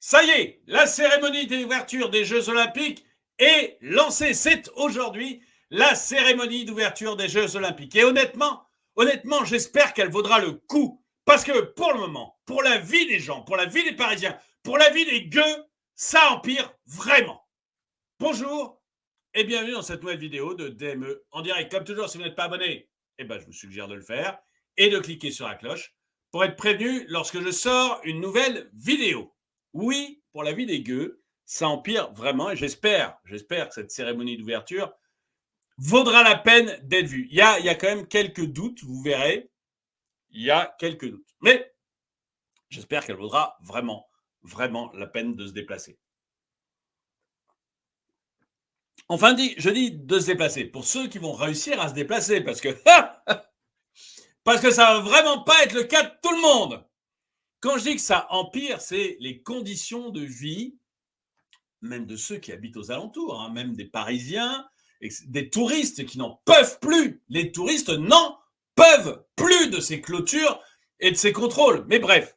Ça y est, la cérémonie d'ouverture des Jeux Olympiques est lancée. C'est aujourd'hui la cérémonie d'ouverture des Jeux Olympiques. Et honnêtement, j'espère qu'elle vaudra le coup. Parce que pour le moment, pour la vie des gens, pour la vie des Parisiens, pour la vie des gueux, ça empire vraiment. Bonjour et bienvenue dans cette nouvelle vidéo de DME en direct. Comme toujours, si vous n'êtes pas abonné, je vous suggère de le faire et de cliquer sur la cloche pour être prévenu lorsque je sors une nouvelle vidéo. Oui, pour la vie des gueux, ça empire vraiment et j'espère que cette cérémonie d'ouverture vaudra la peine d'être vue. Il y a quand même quelques doutes, vous verrez. Il y a quelques doutes. Mais j'espère qu'elle vaudra vraiment la peine de se déplacer. Enfin, je dis de se déplacer pour ceux qui vont réussir à se déplacer parce que ça va vraiment pas être le cas de tout le monde. Quand je dis que ça empire, c'est les conditions de vie, même de ceux qui habitent aux alentours, hein, même des Parisiens, des touristes qui n'en peuvent plus. Les touristes n'en peuvent plus de ces clôtures et de ces contrôles. Mais bref,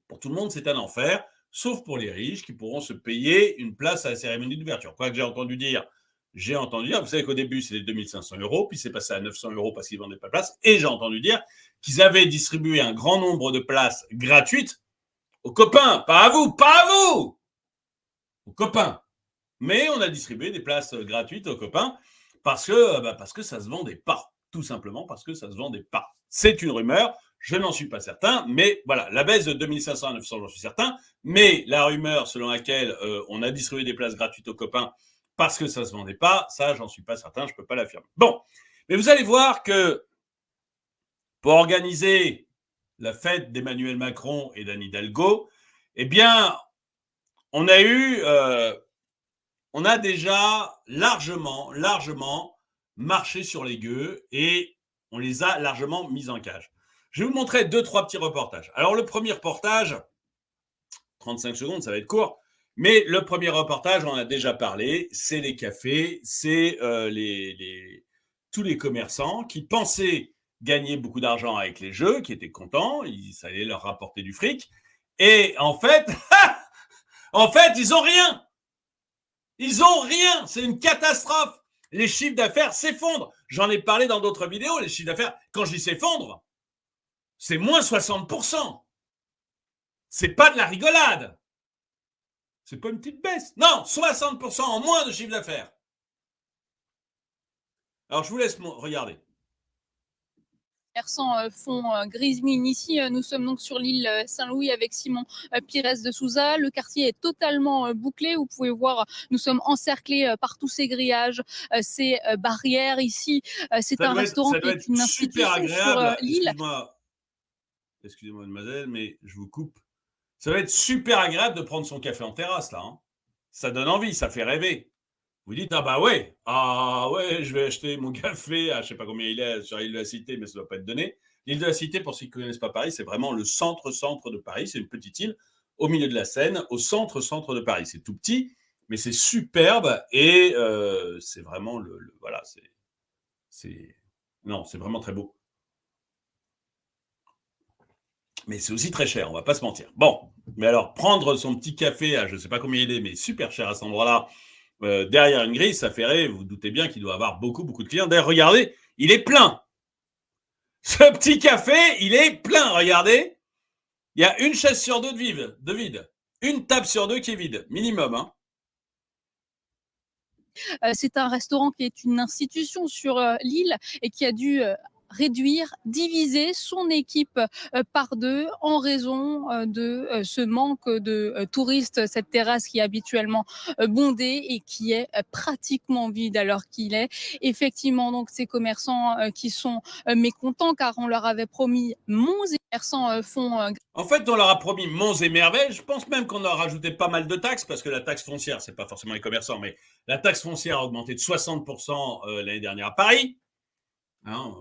pour tout le monde, c'est un enfer, sauf pour les riches qui pourront se payer une place à la cérémonie d'ouverture. Quoi que j'ai entendu dire, vous savez qu'au début, c'était 2500 €, puis c'est passé à 900 € parce qu'ils ne vendaient pas de place. Et j'ai entendu dire qu'ils avaient distribué un grand nombre de places gratuites aux copains, pas à vous, aux copains. Mais on a distribué des places gratuites aux copains parce que ça se vendait pas. Tout simplement parce que ça se vendait pas. C'est une rumeur, je n'en suis pas certain, mais voilà, la baisse de 2500 à 900, j'en suis certain, mais la rumeur selon laquelle on a distribué des places gratuites aux copains parce que ça se vendait pas, ça, j'en suis pas certain, je peux pas l'affirmer. Bon, mais vous allez voir que pour organiser la fête d'Emmanuel Macron et d'Anne Hidalgo, eh bien, on a déjà largement marché sur les gueux et on les a largement mis en cage. Je vais vous montrer 2-3 petits reportages. Alors, le premier reportage, 35 secondes, ça va être court, mais le premier reportage, on en a déjà parlé, c'est les cafés, c'est tous les commerçants qui pensaient gagner beaucoup d'argent avec les jeux, qui étaient contents, ça allait leur rapporter du fric, et en fait, ils ont rien. Ils ont rien, c'est une catastrophe. Les chiffres d'affaires s'effondrent. J'en ai parlé dans d'autres vidéos, les chiffres d'affaires, quand je dis s'effondrent, c'est moins 60%. C'est pas de la rigolade. C'est pas une petite baisse. Non, 60% en moins de chiffre d'affaires. Alors, je vous laisse regarder. Commerçants font grise mine ici. Nous sommes donc sur l'île Saint-Louis avec Simon Pires de Souza. Le quartier est totalement bouclé. Vous pouvez voir, nous sommes encerclés par tous ces grillages, ces barrières ici. C'est un restaurant qui est une institution sur l'île. Excusez-moi, mademoiselle, mais je vous coupe. Ça va être super agréable de prendre son café en terrasse, là. Hein. Ça donne envie, ça fait rêver. Vous dites, ah ouais, je vais acheter mon café, je ne sais pas combien il est sur l'île de la Cité, mais ça ne doit pas être donné. L'île de la Cité, pour ceux qui ne connaissent pas Paris, c'est vraiment le centre de Paris. C'est une petite île au milieu de la Seine, au centre de Paris. C'est tout petit, mais c'est superbe et c'est vraiment voilà, c'est vraiment très beau. Mais c'est aussi très cher, on va pas se mentir. Bon, mais alors, prendre son petit café à je ne sais pas combien il est, mais super cher à cet endroit-là, derrière une grille, ça fait rêver. Vous, vous doutez bien qu'il doit avoir beaucoup de clients. D'ailleurs, regardez, il est plein. Ce petit café, il est plein, regardez. Il y a une chaise sur deux de vide. Une table sur deux qui est vide, minimum. Hein. C'est un restaurant qui est une institution sur l'île et qui a dû réduire, diviser son équipe par deux en raison de ce manque de touristes, cette terrasse qui est habituellement bondée et qui est pratiquement vide alors qu'il est. Effectivement, donc ces commerçants qui sont mécontents car on leur avait promis monts et commerçants font... En fait, on leur a promis monts et merveilles. Je pense même qu'on a rajouté pas mal de taxes parce que la taxe foncière, c'est pas forcément les commerçants, mais la taxe foncière a augmenté de 60% l'année dernière à Paris. Hein,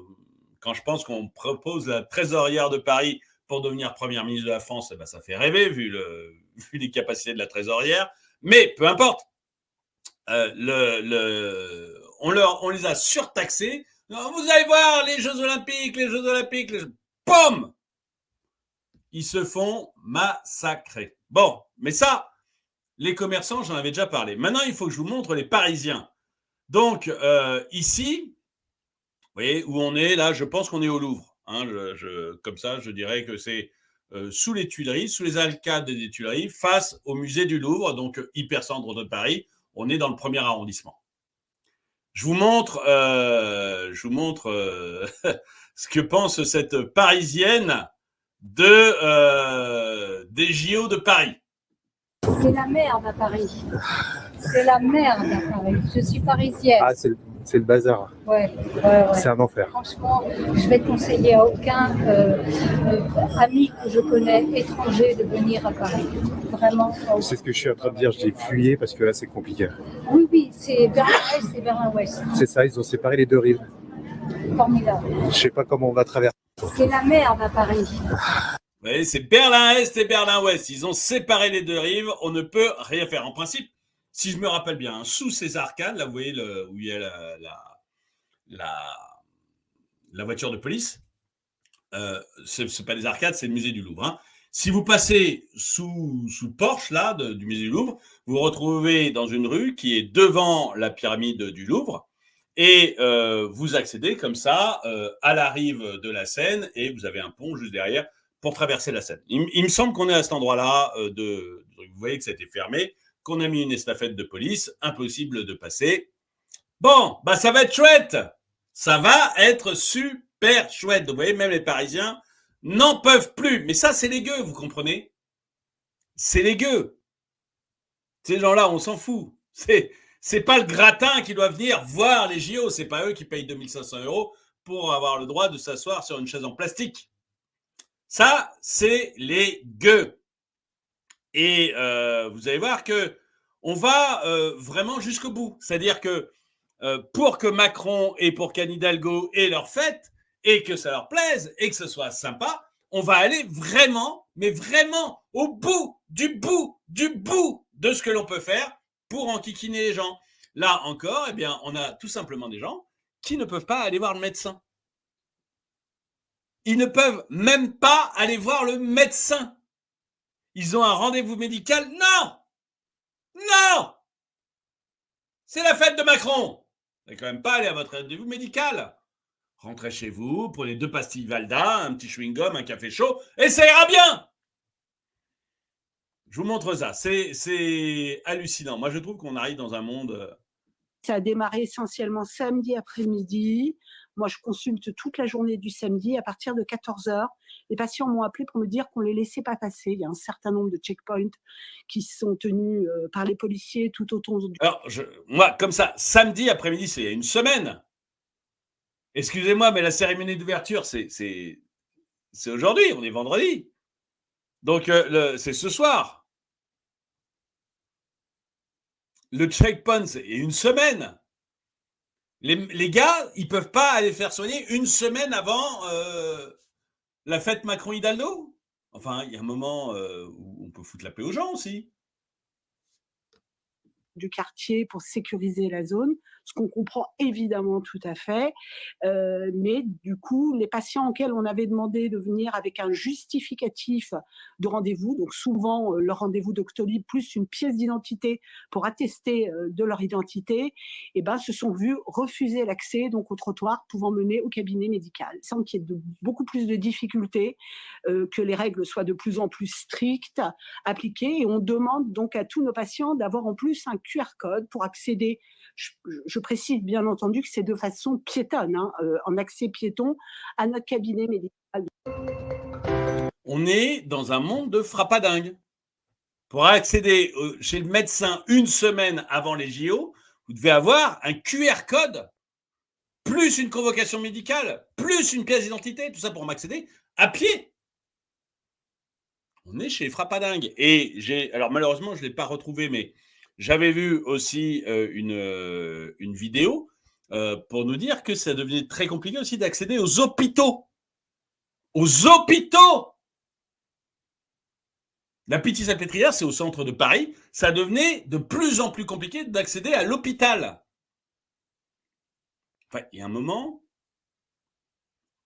quand je pense qu'on propose la trésorière de Paris pour devenir première ministre de la France, ça fait rêver vu les capacités de la trésorière. Mais peu importe, on les a surtaxés. Non, vous allez voir les Jeux Olympiques, Pomme. ils se font massacrer. Bon, mais ça, les commerçants, j'en avais déjà parlé. Maintenant, il faut que je vous montre les Parisiens. Donc, ici, vous voyez où on est, là, je pense qu'on est au Louvre. Hein, comme ça, je dirais que c'est sous les Tuileries, sous les arcades des Tuileries, face au musée du Louvre, donc hypercentre de Paris. On est dans le 1er arrondissement. Je vous montre ce que pense cette Parisienne des JO de Paris. C'est la merde à Paris. C'est la merde à Paris. Je suis parisienne. Ah, c'est le bazar. Ouais. C'est un enfer. Franchement, je vais conseiller à aucun ami que je connais étranger de venir à Paris. Vraiment. C'est ce que je suis en train de dire. J'ai fuyé parce que là, c'est compliqué. Oui, c'est Berlin-Est et Berlin-Ouest. C'est ça, ils ont séparé les deux rives. Formidable. Je sais pas comment on va traverser. C'est la merde à Paris. Oui, c'est Berlin-Est et Berlin-Ouest. Ils ont séparé les deux rives. On ne peut rien faire. En principe, si je me rappelle bien, sous ces arcades, là, vous voyez où il y a la voiture de police. C'est pas des arcades, c'est le musée du Louvre. Hein. Si vous passez sous le porche là du musée du Louvre, vous vous retrouvez dans une rue qui est devant la pyramide du Louvre et vous accédez comme ça à la rive de la Seine et vous avez un pont juste derrière pour traverser la Seine. Il me semble qu'on est à cet endroit-là, vous voyez que ça a été fermé, qu'on a mis une estafette de police, impossible de passer. Bon, bah ça va être chouette, ça va être super chouette. Vous voyez, même les Parisiens n'en peuvent plus. Mais ça, c'est les gueux, vous comprenez? C'est les gueux. Ces gens-là, on s'en fout. C'est pas le gratin qui doit venir voir les JO. C'est pas eux qui payent 2 500 € pour avoir le droit de s'asseoir sur une chaise en plastique. Ça, c'est les gueux. Et vous allez voir que on va vraiment jusqu'au bout. C'est-à-dire que pour que Macron et pour qu'Anne Hidalgo aient leur fête et que ça leur plaise et que ce soit sympa, on va aller vraiment, mais vraiment au bout de ce que l'on peut faire pour enquiquiner les gens. Là encore, eh bien, on a tout simplement des gens qui ne peuvent pas aller voir le médecin. Ils ne peuvent même pas aller voir le médecin. Ils ont un rendez-vous médical. Non, c'est la fête de Macron. Vous n'allez quand même pas aller à votre rendez-vous médical. Rentrez chez vous, prenez 2 pastilles Valda, un petit chewing-gum, un café chaud, et ça ira bien. Je vous montre ça. C'est hallucinant. Moi, je trouve qu'on arrive dans un monde... Ça a démarré essentiellement samedi après-midi. Moi, je consulte toute la journée du samedi. À partir de 14h, les patients m'ont appelé pour me dire qu'on ne les laissait pas passer. Il y a un certain nombre de checkpoints qui sont tenus par les policiers tout autour du... Alors, moi, comme ça, samedi après-midi, c'est il y a une semaine. Excusez-moi, mais la cérémonie d'ouverture, c'est aujourd'hui, on est vendredi. Donc, c'est ce soir. Le checkpoint, c'est une semaine. Les gars, ils ne peuvent pas aller faire soigner une semaine avant la fête Macron-Hidalgo. Enfin, il y a un moment où on peut foutre la paix aux gens aussi. Du quartier pour sécuriser la zone, ce qu'on comprend évidemment tout à fait. Mais du coup, les patients auxquels on avait demandé de venir avec un justificatif de rendez-vous, donc souvent leur rendez-vous Doctolib plus une pièce d'identité pour attester de leur identité, et ben, se sont vus refuser l'accès donc au trottoir pouvant mener au cabinet médical. Il semble qu'il y ait beaucoup plus de difficultés, que les règles soient de plus en plus strictes, appliquées, et on demande donc à tous nos patients d'avoir en plus un QR code pour accéder. Je précise bien entendu que c'est de façon piétonne, en accès piéton à notre cabinet médical. On est dans un monde de frappadingue. Pour accéder chez le médecin une semaine avant les JO, vous devez avoir un QR code, plus une convocation médicale, plus une pièce d'identité, tout ça pour m'accéder à pied. On est chez les frappadingues. Et alors malheureusement, je ne l'ai pas retrouvé, mais j'avais vu aussi une vidéo pour nous dire que ça devenait très compliqué aussi d'accéder aux hôpitaux. Aux hôpitaux! La Pitié-Salpêtrière, c'est au centre de Paris. Ça devenait de plus en plus compliqué d'accéder à l'hôpital. Enfin, il y a un moment,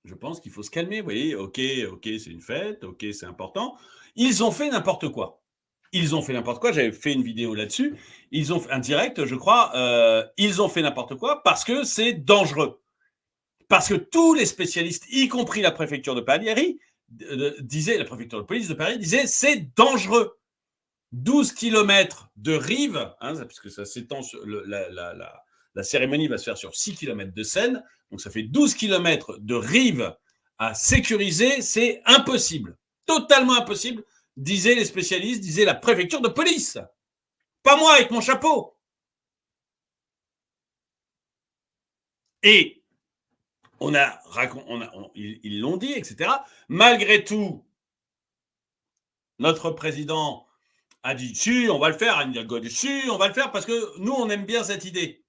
je pense qu'il faut se calmer. Vous voyez, ok, c'est une fête, ok, c'est important. Ils ont fait n'importe quoi. Ils ont fait n'importe quoi. J'avais fait une vidéo là-dessus. Ils ont fait un direct, je crois. Ils ont fait n'importe quoi parce que c'est dangereux. Parce que tous les spécialistes, y compris la préfecture de Paris, la préfecture de police de Paris disait c'est dangereux. 12 km de rive, parce que ça s'étend sur la cérémonie va se faire sur 6 km de Seine, donc ça fait 12 km de rive à sécuriser, c'est impossible, totalement impossible, disaient les spécialistes, disait la préfecture de police. Pas moi avec mon chapeau. Et ils l'ont dit, etc. Malgré tout, notre président a dit si, on va le faire. Anne Hidalgo a dit si, on va le faire parce que nous, on aime bien cette idée.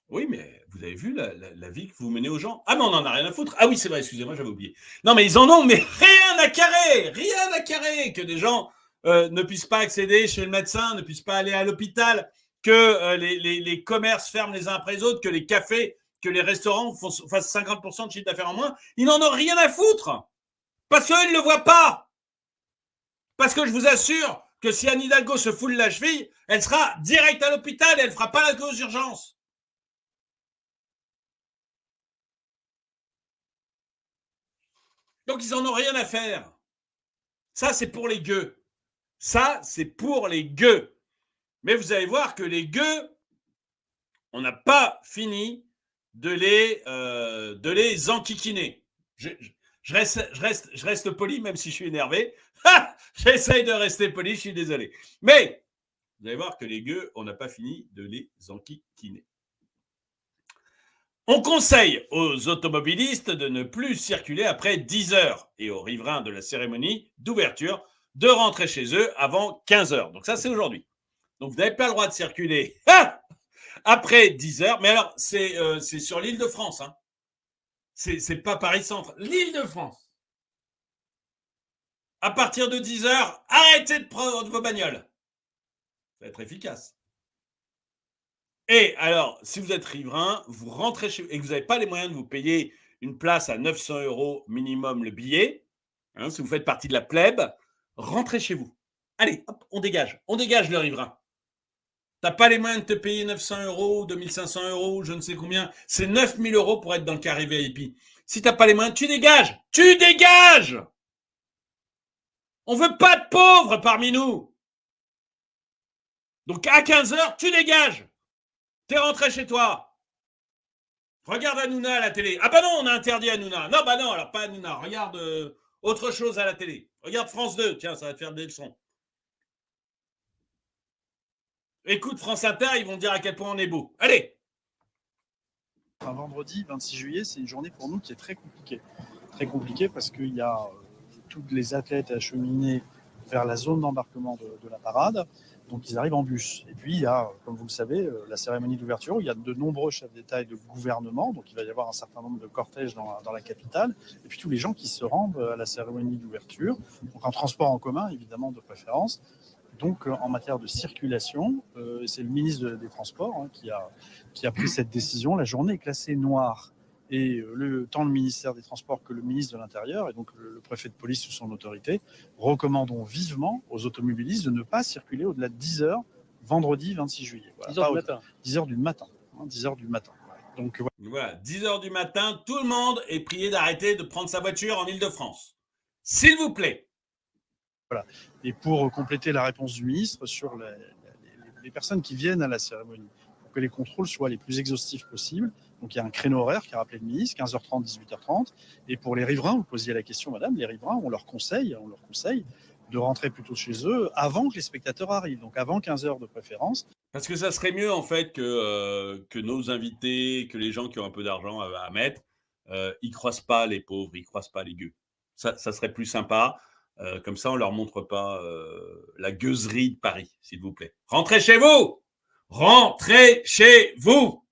Oui, mais vous avez vu la vie que vous menez aux gens? Ah, mais on n'en a rien à foutre. Ah oui, c'est vrai, excusez-moi, j'avais oublié. Non, mais ils en ont, mais rien à carrer, que des gens ne puissent pas accéder chez le médecin, ne puissent pas aller à l'hôpital, que les commerces ferment les uns après les autres, que les cafés, que les restaurants fassent 50% de chiffre d'affaires en moins. Ils n'en ont rien à foutre parce qu'eux, ils ne le voient pas. Parce que je vous assure que si Anne Hidalgo se foule la cheville, elle sera direct à l'hôpital et elle ne fera pas la cause d'urgence. Donc, ils n'en ont rien à faire. Ça, c'est pour les gueux. Mais vous allez voir que les gueux, on n'a pas fini de les enquiquiner. Je reste poli, même si je suis énervé. J'essaye de rester poli, je suis désolé. Mais vous allez voir que les gueux, on n'a pas fini de les enquiquiner. On conseille aux automobilistes de ne plus circuler après 10 heures et aux riverains de la cérémonie d'ouverture de rentrer chez eux avant 15 heures. Donc ça, c'est aujourd'hui. Donc vous n'avez pas le droit de circuler après 10 heures. Mais alors, c'est sur l'Île-de-France. C'est pas Paris-Centre. L'Île-de-France. À partir de 10 heures, arrêtez de prendre vos bagnoles. Ça va être efficace. Et alors, si vous êtes riverain, vous rentrez chez vous et que vous n'avez pas les moyens de vous payer une place à 900 € minimum le billet, si vous faites partie de la plèbe, rentrez chez vous. Allez, hop, on dégage le riverain. Tu n'as pas les moyens de te payer 900 €, 2500 €, je ne sais combien. C'est 9000 € pour être dans le carré VIP. Si tu n'as pas les moyens, tu dégages. On ne veut pas de pauvres parmi nous. Donc à 15 heures, tu dégages. T'es rentré chez toi. Regarde Hanouna à la télé. Ah bah non, on a interdit Hanouna. Non, bah non, alors pas Hanouna. Regarde autre chose à la télé. Regarde France 2. Tiens, ça va te faire des leçons. Écoute France Inter, ils vont te dire à quel point on est beau. Allez. Un vendredi 26 juillet, c'est une journée pour nous qui est très compliquée. Très compliquée parce qu'il y a tous les athlètes acheminés vers la zone d'embarquement de la parade. Donc, ils arrivent en bus. Et puis, il y a, comme vous le savez, la cérémonie d'ouverture. Il y a de nombreux chefs d'État et de gouvernement. Donc, il va y avoir un certain nombre de cortèges dans la capitale. Et puis, tous les gens qui se rendent à la cérémonie d'ouverture. Donc, en transport en commun, évidemment, de préférence. Donc, en matière de circulation, c'est le ministre des Transports qui a pris cette décision. La journée est classée noire. Et tant le ministère des Transports que le ministre de l'Intérieur, et donc le préfet de police sous son autorité, recommandons vivement aux automobilistes de ne pas circuler au-delà de 10 heures vendredi 26 juillet. Voilà, 10 heures du matin. 10 heures du matin. 10 heures du matin. Donc, voilà, 10 heures du matin, tout le monde est prié d'arrêter de prendre sa voiture en Île-de-France. S'il vous plaît. Voilà. Et pour compléter la réponse du ministre sur les personnes qui viennent à la cérémonie, pour que les contrôles soient les plus exhaustifs possibles. Donc, il y a un créneau horaire qui a rappelé le ministre, 15h30, 18h30. Et pour les riverains, vous posiez la question, madame, les riverains, on leur conseille de rentrer plutôt chez eux avant que les spectateurs arrivent, donc avant 15h de préférence. Parce que ça serait mieux, en fait, que nos invités, que les gens qui ont un peu d'argent à mettre, ils ne croisent pas les pauvres, ils ne croisent pas les gueux. Ça serait plus sympa. Comme ça, on ne leur montre pas la gueuserie de Paris, s'il vous plaît. Rentrez chez vous! Rentrez chez vous!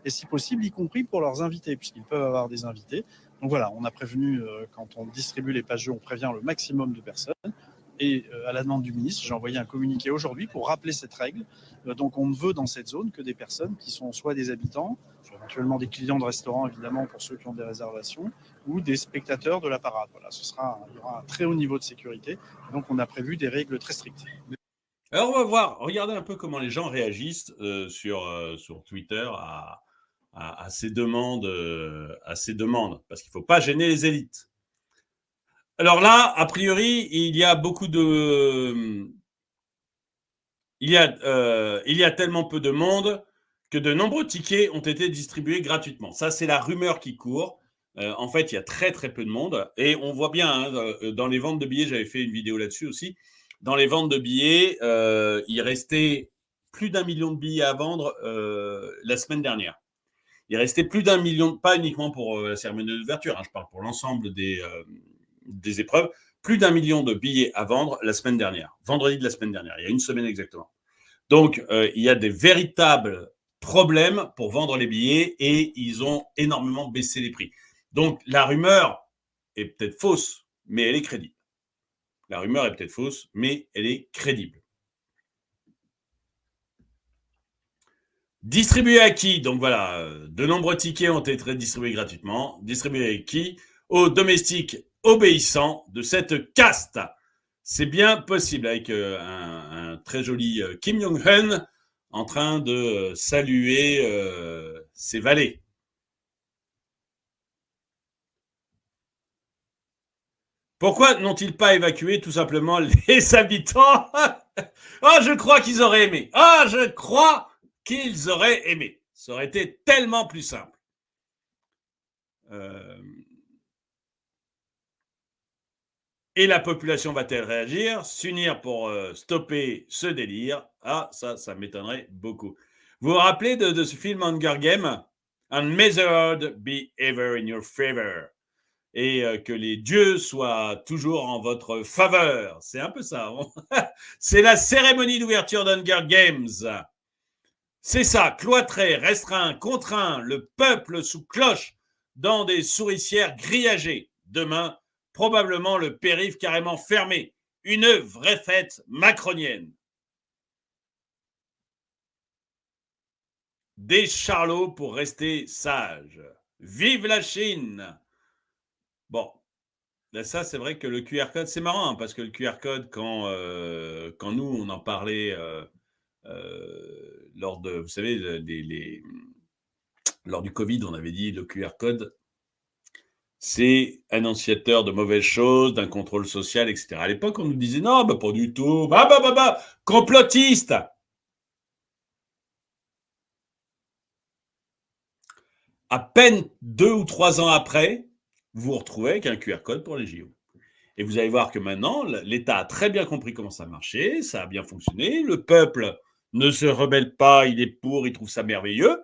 Et si possible, y compris pour leurs invités, puisqu'ils peuvent avoir des invités. Donc voilà, on a prévenu, quand on distribue les pages jeux, on prévient le maximum de personnes. Et à la demande du ministre, j'ai envoyé un communiqué aujourd'hui pour rappeler cette règle. Donc on ne veut dans cette zone que des personnes qui sont soit des habitants, soit éventuellement des clients de restaurants, évidemment, pour ceux qui ont des réservations, ou des spectateurs de la parade. Voilà, il y aura un très haut niveau de sécurité. Donc, on a prévu des règles très strictes. Alors, on va voir, regardez un peu comment les gens réagissent sur Twitter à ces demandes, parce qu'il ne faut pas gêner les élites. Alors là, a priori, il y a tellement peu de monde que de nombreux tickets ont été distribués gratuitement. Ça, c'est la rumeur qui court. En fait, il y a très, très peu de monde. Et on voit bien, hein, dans les ventes de billets, j'avais fait une vidéo là-dessus aussi, dans les ventes de billets, il restait plus d'1 million de billets à vendre la semaine dernière. Il restait plus d'1 million, pas uniquement pour la cérémonie d'ouverture, hein, je parle pour l'ensemble des épreuves, plus d'1 million de billets à vendre la semaine dernière, vendredi de la semaine dernière, il y a une semaine exactement. Donc, il y a des véritables problèmes pour vendre les billets et ils ont énormément baissé les prix. Donc, la rumeur est peut-être fausse, mais elle est crédible. La rumeur est peut-être fausse, mais elle est crédible. Distribué à qui? Donc voilà, de nombreux tickets ont été distribués gratuitement. Distribué à qui? Aux domestiques obéissants de cette caste. C'est bien possible, avec un très joli Kim Jong-un en train de saluer ses valets. Pourquoi n'ont-ils pas évacué tout simplement les habitants? Oh, je crois qu'ils auraient aimé. Ah, je crois qu'ils auraient aimé. Ça aurait été tellement plus simple. Et la population va-t-elle réagir, s'unir pour stopper ce délire? Ah, ça m'étonnerait beaucoup. Vous vous rappelez de ce film Hunger Games? Unmeasured be ever in your favor. Et que les dieux soient toujours en votre faveur. C'est un peu ça. C'est la cérémonie d'ouverture d'Hunger Games. C'est ça, cloîtré, restreint, contraint, le peuple sous cloche dans des souricières grillagées. Demain, probablement le périph' carrément fermé. Une vraie fête macronienne. Des charlots pour rester sages. Vive la Chine! Bon, là, ça, c'est vrai que le QR code, c'est marrant, hein, parce que le QR code, quand nous, on en parlait lors de, vous savez, lors du Covid, on avait dit le QR code, c'est annonciateur de mauvaises choses, d'un contrôle social, etc. À l'époque, on nous disait non, bah, pas du tout, complotiste. À peine 2 ou 3 ans après, vous vous retrouvez avec un QR code pour les JO. Et vous allez voir que maintenant, l'État a très bien compris comment ça marchait, ça a bien fonctionné, le peuple ne se rebelle pas, il est pour, il trouve ça merveilleux.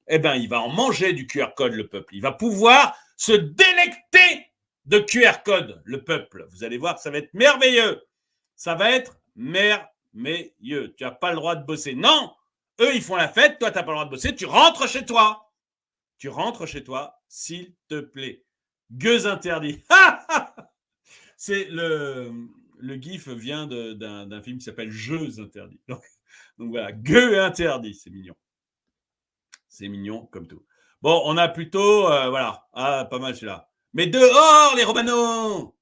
Eh bien, il va en manger du QR code, le peuple. Il va pouvoir se délecter de QR code, le peuple. Vous allez voir que ça va être merveilleux. Ça va être merveilleux. Tu n'as pas le droit de bosser. Non, eux, ils font la fête, toi, tu n'as pas le droit de bosser, tu rentres chez toi. Tu rentres chez toi, s'il te plaît. Gueux interdit. C'est le gif vient d'un film qui s'appelle Jeux interdits. Donc voilà, gueux interdit, c'est mignon. C'est mignon comme tout. Bon, on a plutôt, voilà, pas mal celui-là. Mais dehors les Romanos!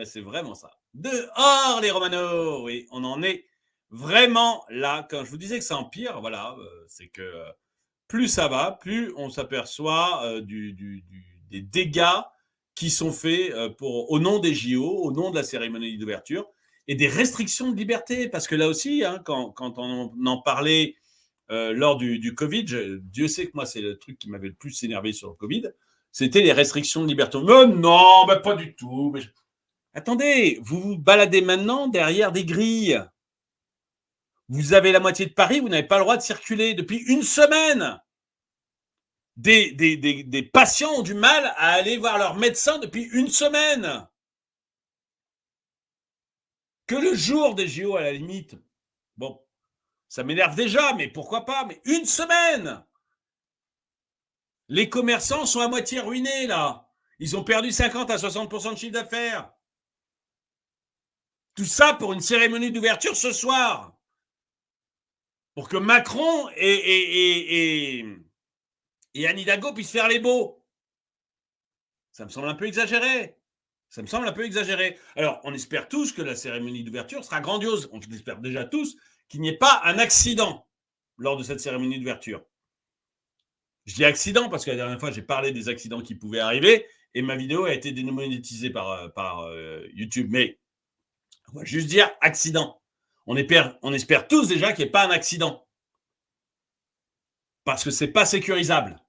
C'est vraiment ça. Dehors les Romanos! Oui, on en est vraiment là. Quand je vous disais que ça empire, voilà, c'est que plus ça va, plus on s'aperçoit des dégâts qui sont faits au nom des JO, au nom de la cérémonie d'ouverture, et des restrictions de liberté. Parce que là aussi, hein, quand on en parlait lors du Covid, Dieu sait que moi, c'est le truc qui m'avait le plus énervé sur le Covid, c'était les restrictions de liberté. Mais non, pas du tout. Attendez, vous vous baladez maintenant derrière des grilles. Vous avez la moitié de Paris, vous n'avez pas le droit de circuler depuis une semaine. Des patients ont du mal à aller voir leur médecin depuis une semaine. Que le jour des JO, à la limite, bon, ça m'énerve déjà, mais pourquoi pas, mais une semaine. Les commerçants sont à moitié ruinés, là. Ils ont perdu 50 à 60% de chiffre d'affaires. Tout ça pour une cérémonie d'ouverture ce soir. Pour que Macron et et Anne Hidalgo puisse faire les beaux. Ça me semble un peu exagéré. Alors, on espère tous que la cérémonie d'ouverture sera grandiose. On espère déjà tous qu'il n'y ait pas un accident lors de cette cérémonie d'ouverture. Je dis accident parce que la dernière fois, j'ai parlé des accidents qui pouvaient arriver et ma vidéo a été démonétisée par YouTube. Mais on va juste dire accident. On espère tous déjà qu'il n'y ait pas un accident. Parce que ce n'est pas sécurisable.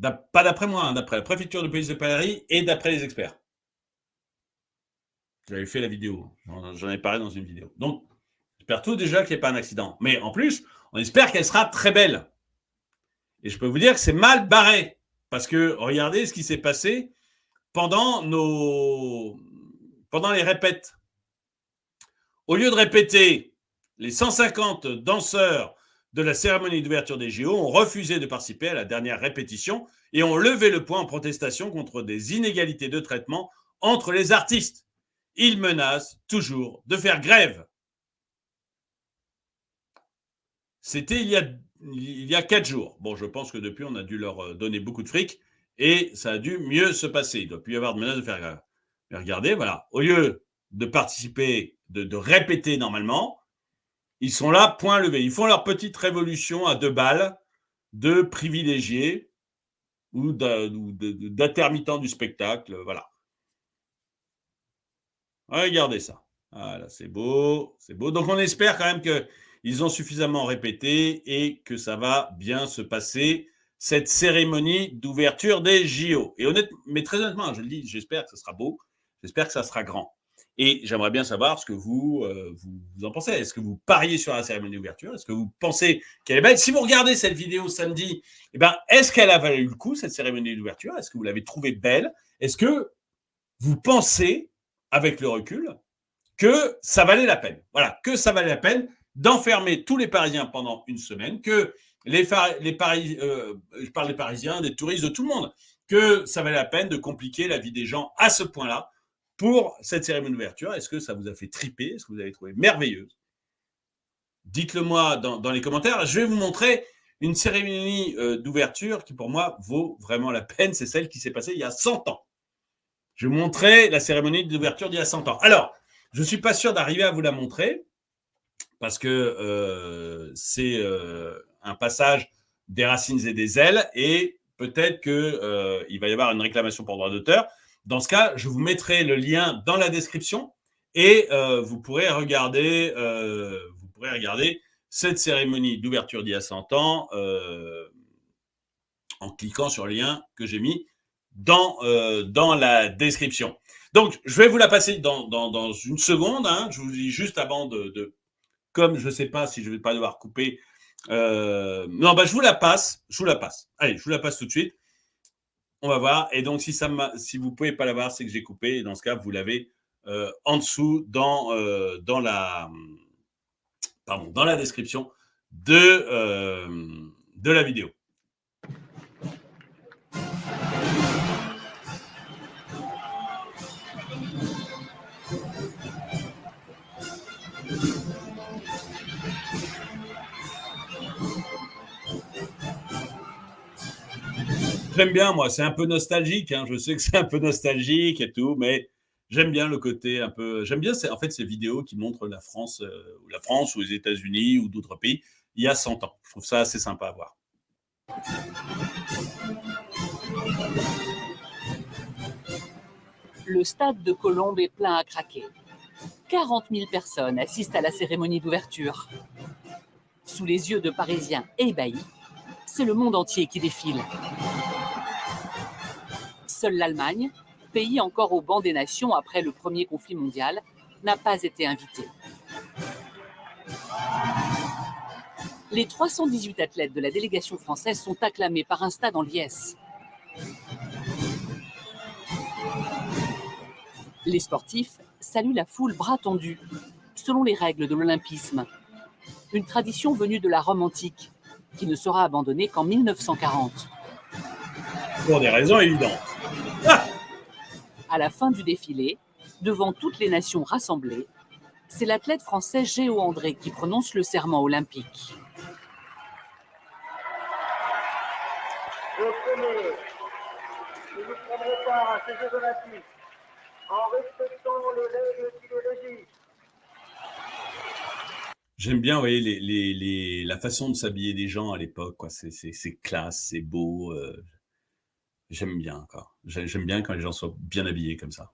Pas d'après moi, d'après la préfecture de police de Paris et d'après les experts. J'avais fait la vidéo. J'en ai parlé dans une vidéo. Donc, j'espère tous déjà qu'il n'y ait pas un accident. Mais en plus, on espère qu'elle sera très belle. Et je peux vous dire que c'est mal barré. Parce que regardez ce qui s'est passé pendant les répètes. Au lieu de répéter, les 150 danseurs de la cérémonie d'ouverture des JO ont refusé de participer à la dernière répétition et ont levé le poing en protestation contre des inégalités de traitement entre les artistes. Ils menacent toujours de faire grève. C'était il y a 4 jours. Bon, je pense que depuis, on a dû leur donner beaucoup de fric et ça a dû mieux se passer. Il ne doit plus y avoir de menace de faire grève. Mais regardez, voilà, au lieu de participer, de répéter normalement, ils sont là, point levé. Ils font leur petite révolution à 2 balles de privilégiés ou d'intermittents du spectacle. Voilà. Regardez ça. Voilà, c'est beau, c'est beau. Donc, on espère quand même qu'ils ont suffisamment répété et que ça va bien se passer, cette cérémonie d'ouverture des JO. Et mais très honnêtement, je le dis, j'espère que ça sera beau, j'espère que ça sera grand. Et j'aimerais bien savoir ce que vous en pensez. Est-ce que vous pariez sur la cérémonie d'ouverture? Est-ce que vous pensez qu'elle est belle? Si vous regardez cette vidéo samedi, est-ce qu'elle a valu le coup, cette cérémonie d'ouverture? Est-ce que vous l'avez trouvée belle? Est-ce que vous pensez, avec le recul, que ça valait la peine? Voilà, que ça valait la peine d'enfermer tous les Parisiens pendant une semaine, que je parle des Parisiens, des touristes, de tout le monde, que ça valait la peine de compliquer la vie des gens à ce point-là, pour cette cérémonie d'ouverture. Est-ce que ça vous a fait triper? Est-ce que vous avez trouvé merveilleuse? Dites-le moi dans les commentaires. Je vais vous montrer une cérémonie d'ouverture qui, pour moi, vaut vraiment la peine. C'est celle qui s'est passée il y a 100 ans. Je vais vous montrer la cérémonie d'ouverture d'il y a 100 ans. Alors, je ne suis pas sûr d'arriver à vous la montrer parce que c'est un passage des racines et des ailes et peut-être qu'il va y avoir une réclamation pour droit d'auteur. Dans ce cas, je vous mettrai le lien dans la description et vous pourrez regarder cette cérémonie d'ouverture d'il y a 100 ans en cliquant sur le lien que j'ai mis dans la description. Donc, je vais vous la passer dans une seconde. Hein. Je vous dis juste avant comme je ne sais pas si je ne vais pas devoir couper. Non, je vous la passe. Allez, je vous la passe tout de suite. On va voir. Et donc, si vous ne pouvez pas la voir, c'est que j'ai coupé. Et dans ce cas, vous l'avez en dessous dans la description de la vidéo. J'aime bien, moi, c'est un peu nostalgique. Hein. Je sais que c'est un peu nostalgique et tout, mais j'aime bien le côté un peu. J'aime bien, en fait, ces vidéos qui montrent la France ou les États-Unis ou d'autres pays il y a 100 ans. Je trouve ça assez sympa à voir. Le stade de Colombes est plein à craquer. 40 000 personnes assistent à la cérémonie d'ouverture. Sous les yeux de Parisiens ébahis, c'est le monde entier qui défile. Seule l'Allemagne, pays encore au banc des nations après le premier conflit mondial, n'a pas été invitée. Les 318 athlètes de la délégation française sont acclamés par un stade en liesse. Les sportifs saluent la foule bras tendus, selon les règles de l'olympisme. Une tradition venue de la Rome antique, qui ne sera abandonnée qu'en 1940. Pour des raisons évidentes. À la fin du défilé, devant toutes les nations rassemblées, c'est l'athlète français Géo André qui prononce le serment olympique. ces Jeux Olympiques, en respectant les règles d'idéologie. J'aime bien, vous voyez, la façon de s'habiller des gens à l'époque, quoi. C'est classe, c'est beau. J'aime bien, quoi. J'aime bien quand les gens sont bien habillés comme ça.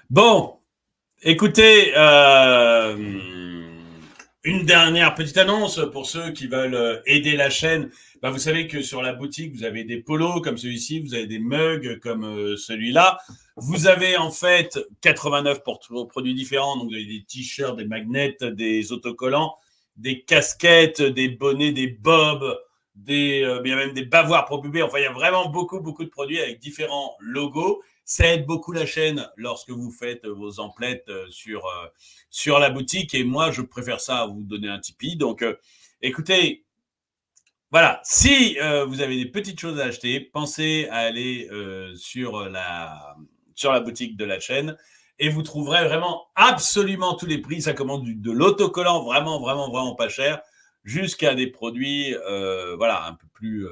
Bon, écoutez, une dernière petite annonce pour ceux qui veulent aider la chaîne. Bah, vous savez que sur la boutique, vous avez des polos comme celui-ci, vous avez des mugs comme celui-là. Vous avez en fait 89 produits différents. Donc, vous avez des t-shirts, des magnets, des autocollants, des casquettes, des bonnets, des bobs, il y a même des bavoirs pour bébés. Enfin, il y a vraiment beaucoup de produits avec différents logos. Ça aide beaucoup la chaîne lorsque vous faites vos emplettes sur la boutique. Et moi, je préfère ça à vous donner un Tipeee. Donc, écoutez, voilà. Si vous avez des petites choses à acheter, pensez à aller sur la boutique de la chaîne et vous trouverez vraiment absolument tous les prix. Ça commence de l'autocollant vraiment pas cher jusqu'à des produits voilà, un peu plus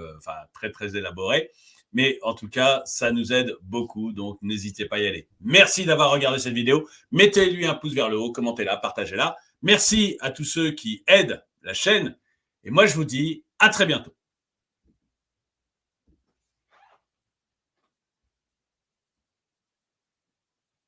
très élaborés. Mais en tout cas, ça nous aide beaucoup, donc n'hésitez pas à y aller. Merci d'avoir regardé cette vidéo. Mettez-lui un pouce vers le haut, commentez-la, partagez-la. Merci à tous ceux qui aident la chaîne. Et moi, je vous dis à très bientôt.